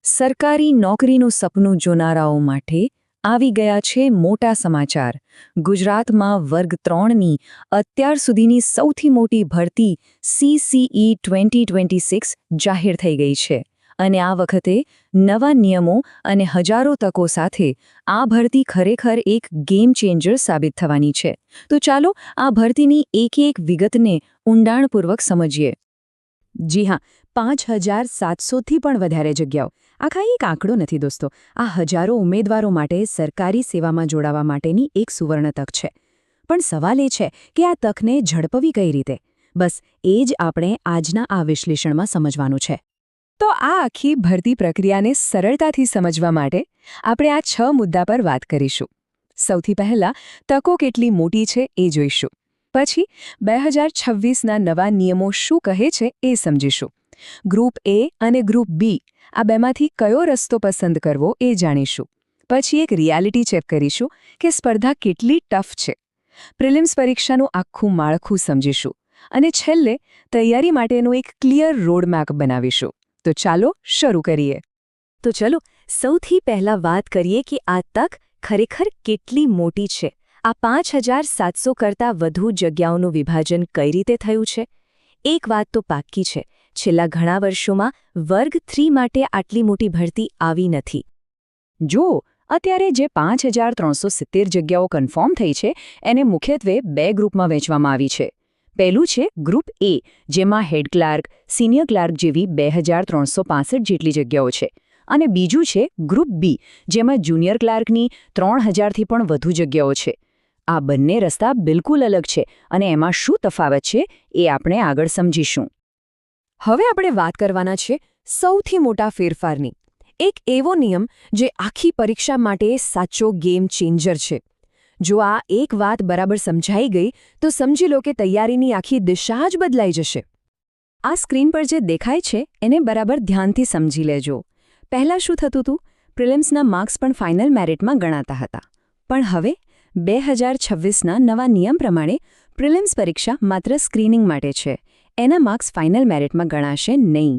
સરકારી નોકરીનું સપનું જોનારાઓ માટે આવી ગયા છે મોટા સમાચાર. ગુજરાતમાં વર્ગ 3ની અત્યાર સુધીની સૌથી મોટી ભરતી CCE 2026 જાહેર થઈ ગઈ છે. અને આ વખતે નવા નિયમો અને હજારો તકો સાથે આ ભરતી ખરેખર એક ગેમ ચેન્જર સાબિત થવાની છે. તો ચાલો આ ભરતીની એક વિગતને ઊંડાણપૂર્વક સમજીએ. જી હા, 5700થી પણ વધારે જગ્યાઓ. આ ખાલી એક આંકડો નથી દોસ્તો. આ હજારો ઉમેદવારો માટે સરકારી સેવામાં જોડાવા માટેની એક સુવર્ણ તક છે. પણ સવાલ એ છે કે આ તકને ઝડપવી કઈ રીતે? બસ એ જ આપણે આજના આ વિશ્લેષણમાં સમજવાનું છે. તો આ આખી ભરતી પ્રક્રિયાને સરળતાથી સમજવા માટે આપણે આ 6 મુદ્દા પર વાત કરીશું. સૌથી પહેલા તકો કેટલી મોટી છે એ જોઈશું. પછી 2026ના નવા નિયમો શું કહે છે એ સમજીશું. ગ્રુપ A અને ગ્રુપ B આ બેમાંથી કયો રસ્તો પસંદ કરવો એ જાણીશું. પછી એક રિયાલિટી ચેક કરીશું કે સ્પર્ધા કેટલી ટફ છે. પ્રિલિમ્સ પરીક્ષાનું આખું માળખું સમજીશું. અને છેલ્લે તૈયારી માટેનો એક ક્લિયર રોડમેપ બનાવીશું. તો ચાલો શરૂ કરીએ. તો ચલો સૌથી પહેલા વાત કરીએ કે આ તક ખરેખર કેટલી મોટી છે. આ 5700 કરતાં વધુ જગ્યાઓનું વિભાજન કઈ રીતે થયું છે? એક વાત તો પાક્કી છે, છેલ્લા ઘણા વર્ષોમાં વર્ગ 3 માટે આટલી મોટી ભરતી આવી નથી. જો અત્યારે જે 5370 જગ્યાઓ કન્ફર્મ થઈ છે એને મુખ્યત્વે 2 ગ્રુપમાં વહેંચવામાં આવી છે. પહેલું છે ગ્રુપ A, જેમાં હેડ ક્લાર્ક, સિનિયર ક્લાર્ક જેવી 2365 જેટલી જગ્યાઓ છે. અને બીજું છે ગ્રુપ B, જેમાં જુનિયર ક્લાર્કની 3000થી પણ વધુ જગ્યાઓ છે. આ બંને રસ્તા બિલકુલ અલગ છે અને એમાં શું તફાવત છે એ આપણે આગળ સમજીશું. હવે આપણે વાત કરવાના છે સૌથી મોટા ફેરફારની. એક એવો નિયમ જે આખી પરીક્ષા માટે સાચો ગેમ ચેન્જર છે. જો આ એક વાત બરાબર સમજાઈ ગઈ તો સમજી લો કે તૈયારીની આખી દિશા જ બદલાઈ જશે. આ સ્ક્રીન પર જે દેખાય છે એને બરાબર ધ્યાનથી સમજી લેજો. પહેલાં શું થતું હતું? પ્રિલિમ્સના માર્ક્સ પણ ફાઇનલ મેરિટમાં ગણાતા હતા. પણ હવે 2026ના નવા નિયમ પ્રમાણે પ્રિલિમ્સ પરીક્ષા માત્ર સ્ક્રીનિંગ માટે છે. એના માર્ક્સ ફાઇનલ મેરિટમાં ગણાશે નહીં.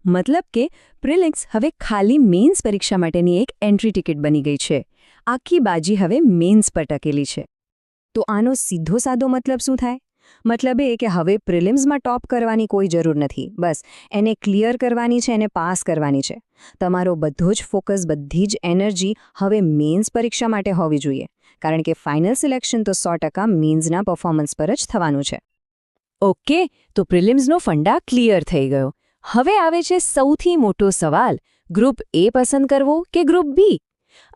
મતલબ કે પ્રિલિમ્સ હવે ખાલી મેઇન્સ પરીક્ષા માટેની એક એન્ટ્રી ટિકિટ બની ગઈ છે. આખી બાજી હવે મેઇન્સ પર ટકેલી છે. તો આનો સીધો સાદો મતલબ શું થાય? મતલબ એ કે હવે પ્રિલિમ્સમાં ટોપ કરવાની કોઈ જરૂર નથી. બસ એને ક્લિયર કરવાની છે, એને પાસ કરવાની છે. તમારો બધો જ ફોકસ, બધી જ એનર્જી હવે મેઇન્સ પરીક્ષા માટે હોવી જોઈએ. કારણ કે ફાઇનલ સિલેક્શન તો 100% મેઇન્સના પરફોર્મન્સ પર જ થવાનું છે. ઓકે, તો પ્રિલિમ્સનો ફંડા ક્લિયર થઈ ગયો. હવે આવે છે સૌથી મોટો સવાલ, ગ્રુપ A પસંદ કરવો કે ગ્રુપ B?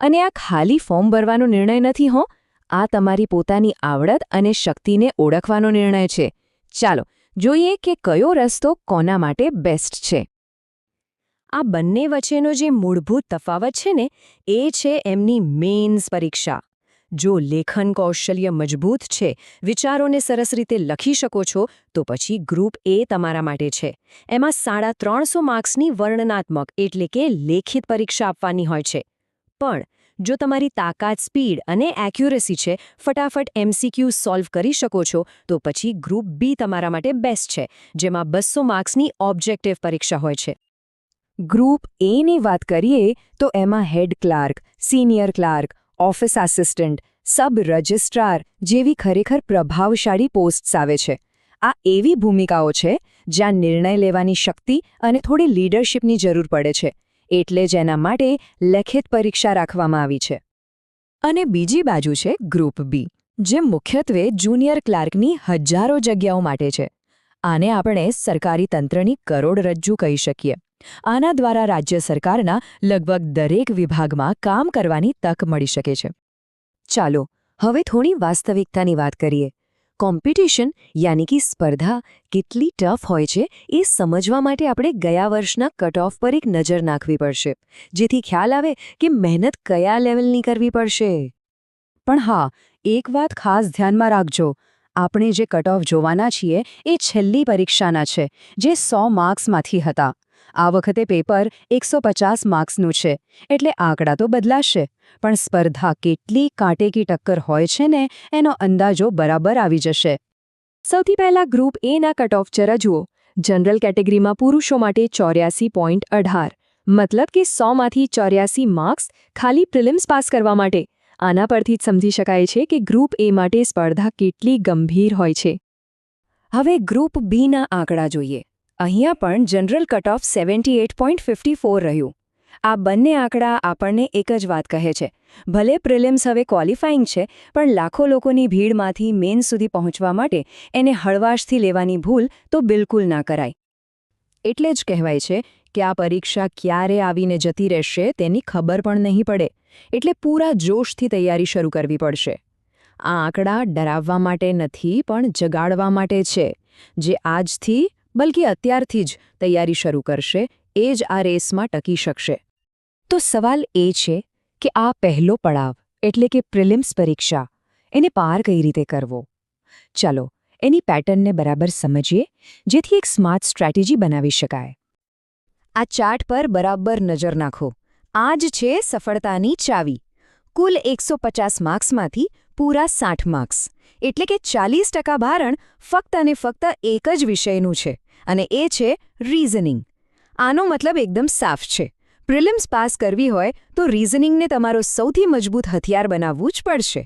અને આ ખાલી ફોર્મ ભરવાનો નિર્ણય નથી હો. આ તમારી પોતાની આવડત અને શક્તિને ઓળખવાનો નિર્ણય છે. ચાલો જોઈએ કે કયો રસ્તો કોના માટે બેસ્ટ છે. આ બંને વચ્ચેનો જે મૂળભૂત તફાવત છે ને એ છે એમની મેઇન્સ પરીક્ષા. જો લેખન કૌશલ્ય મજબૂત છે, વિચારોને સરસ રીતે લખી શકો છો, તો પછી ગ્રુપ A તમારા માટે છે. એમાં 350 માર્ક્સની વર્ણનાત્મક એટલે કે લેખિત પરીક્ષા આપવાની હોય છે. પણ જો તમારી તાકાત, સ્પીડ અને એક્યુરેસી છે, ફટાફટ MCQ સોલ્વ કરી શકો છો, તો પછી ગ્રુપ B તમારા માટે બેસ્ટ છે, જેમાં 200 માર્ક્સની ઓબ્જેક્ટિવ પરીક્ષા હોય છે. ગ્રુપ Aની વાત કરીએ તો એમાં head clerk, senior clerk, office assistant, sub registrar જેવી ખરેખર પ્રભાવશાળી પોસ્ટ્સ આવે છે. આ એવી ભૂમિકાઓ છે જ્યાં નિર્ણય લેવાની શક્તિ અને થોડી લીડરશિપની જરૂર પડે છે. એટલે જ એના માટે લેખિત પરીક્ષા રાખવામાં આવી છે. અને બીજી બાજુ છે ગ્રુપ B, જે મુખ્યત્વે જુનિયર ક્લાર્કની હજારો જગ્યાઓ માટે છે. આને આપણે સરકારી તંત્રની કરોડરજ્જુ કહી શકીએ. આના દ્વારા રાજ્ય સરકારના લગભગ દરેક વિભાગમાં કામ કરવાની તક મળી શકે છે. ચાલો હવે થોડી વાસ્તવિકતાની વાત કરીએ. કોમ્પિટિશન યાની કે સ્પર્ધા કેટલી ટફ હોય છે એ સમજવા માટે આપણે ગયા વર્ષના કટ ઓફ પર એક નજર નાખવી પડશે, જેથી ખ્યાલ આવે કે મહેનત કયા લેવલની કરવી પડશે. પણ હા, એક વાત ખાસ ધ્યાનમાં રાખજો. આપણે જે કટ ઓફ જોવાના છીએ એ છેલ્લી પરીક્ષાના છે, જે 100 માર્ક્સમાંથી હતા. આ વખતે પેપર 150 માર્ક્સનું છે, એટલે આંકડા તો બદલાશે. પણ સ્પર્ધા કેટલી કાંટેકી ટક્કર હોય છે ને એનો અંદાજો બરાબર આવી જશે. સૌથી પહેલા ગ્રુપ Aના કટ ઓફ જરા જુઓ. જનરલ કેટેગરીમાં પુરુષો માટે 84.18, મતલબ કે 100માંથી 84 માર્ક્સ ખાલી પ્રિલિમ્સ પાસ કરવા માટે. આના પરથી જ સમજી શકાય છે કે ગ્રુપ એ માટે સ્પર્ધા કેટલી ગંભીર હોય છે. હવે ગ્રુપ બીના આંકડા જોઈએ. અહીંયા પણ જનરલ કટ ઓફ 78.54 રહ્યું. આ બંને આંકડા આપણને એક જ વાત કહે છે. ભલે પ્રિલિમ્સ હવે ક્વોલિફાઇંગ છે, પણ લાખો લોકોની ભીડમાંથી મેન સુધી પહોંચવા માટે એને હળવાશથી લેવાની ભૂલ તો બિલકુલ ના કરાય. એટલે જ કહેવાય છે કે આ પરીક્ષા ક્યારે આવીને જતી રહેશે તેની ખબર પણ નહીં પડે. એટલે પૂરા જોશથી તૈયારી શરૂ કરવી પડશે. આ આંકડા ડરાવવા માટે નથી, પણ જગાડવા માટે છે. જે આજથી, બલકે અત્યારથી જ તૈયારી શરૂ કરશે, એ જ આ રેસમાં ટકી શકશે. તો સવાલ એ છે કે આ પહેલો પડાવ, એટલે કે પ્રિલિમ્સ પરીક્ષા, એને પાર કઈ રીતે કરવો? ચાલો એની પેટર્નને બરાબર સમજીએ, જેથી એક સ્માર્ટ સ્ટ્રેટેજી બનાવી શકાય. આ ચાર્ટ પર બરાબર નજર નાખો. આ જ છે સફળતાની ચાવી. કુલ 150 માર્ક્સમાંથી પૂરા 60 માર્ક્સ, એટલે કે 40% ભારણ ફક્ત અને ફક્ત એક જ વિષયનું છે, અને એ છે રીઝનિંગ. આનો મતલબ એકદમ સાફ છે. પ્રિલિમ્સ પાસ કરવી હોય તો રીઝનિંગને તમારો સૌથી મજબૂત હથિયાર બનાવવું જ પડશે.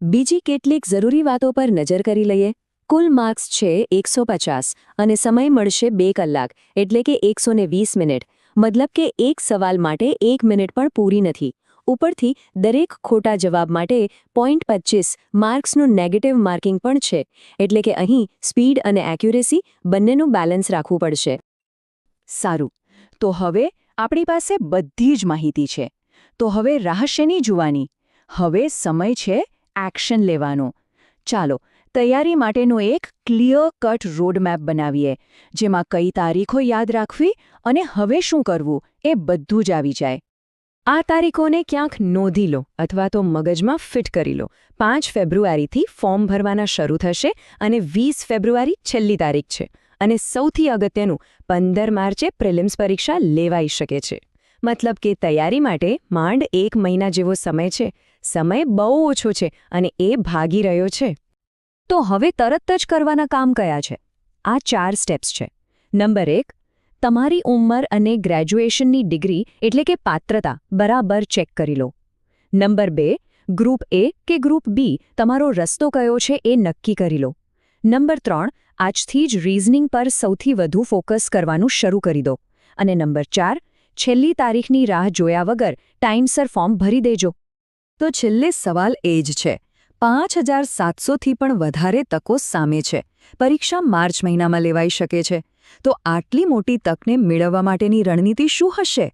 બીજી કેટલીક જરૂરી વાતો પર નજર કરી લઈએ. કુલ માર્ક્સ છે 150 અને સમય મળશે 2 કલાક, એટલે કે 120 મિનિટ. મતલબ કે એક સવાલ માટે 1 મિનિટ પણ પૂરી નથી. ઉપરથી દરેક ખોટા જવાબ માટે 0.25 માર્ક્સનું નેગેટિવ માર્કિંગ પણ છે. એટલે કે અહીં સ્પીડ અને એક્યુરેસી બંનેનું બેલેન્સ રાખવું પડશે. સારું, તો હવે આપણી પાસે બધી જ માહિતી છે. તો હવે રહસ્યની જોવાની. હવે સમય છે એક્શન લેવાનો. ચાલો તૈયારી માટેનો એક ક્લિયર કટ રોડમેપ બનાવીએ, જેમાં કઈ તારીખો યાદ રાખવી અને હવે શું કરવું એ બધું જ આવી જાય. આ તારીખોને ક્યાંક નોંધી લો અથવા તો મગજમાં ફિટ કરી લો. 5 ફેબ્રુઆરીથી ફોર્મ ભરવાના શરૂ થશે અને 20 ફેબ્રુઆરી છેલ્લી તારીખ છે. અને સૌથી અગત્યનું 15 માર્ચે પ્રિલિમ્સ પરીક્ષા લેવાઈ શકે છે. મતલબ કે તૈયારી માટે માંડ 1 મહિના જેવો સમય છે. સમય બહુ ઓછો છે અને એ ભાગી રહ્યો છે. તો હવે તરત જ કરવાના કામ કયા છે? આ 4 સ્ટેપ્સ છે. નંબર 1, તમારી ઉંમર અને ગ્રેજ્યુએશનની ડિગ્રી એટલે કે પાત્રતા બરાબર ચેક કરી લો. નંબર 2, ગ્રુપ એ કે ગ્રુપ બી તમારો રસ્તો કયો છે એ નક્કી કરી લો. નંબર 3, આજથી જ રીઝનિંગ પર સૌથી વધુ ફોકસ કરવાનું શરૂ કરી દો. અને નંબર 4, છેલ્લી તારીખની રાહ જોયા વગર ટાઈમસર ફોર્મ ભરી દેજો. તો છેલ્લે સવાલ એ જ છે. 5700થી પણ વધારે તકો સામે છે. પરીક્ષા માર્ચ મહિનામાં લેવાઈ શકે છે. તો આટલી મોટી તકને મેળવવા માટેની રણનીતિ શું હશે?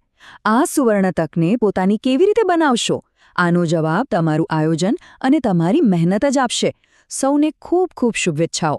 આ સુવર્ણ તકને પોતાની કેવી રીતે બનાવશો? આનો જવાબ તમારું આયોજન અને તમારી મહેનત જ આપશે. સૌને ખૂબ ખૂબ શુભેચ્છાઓ.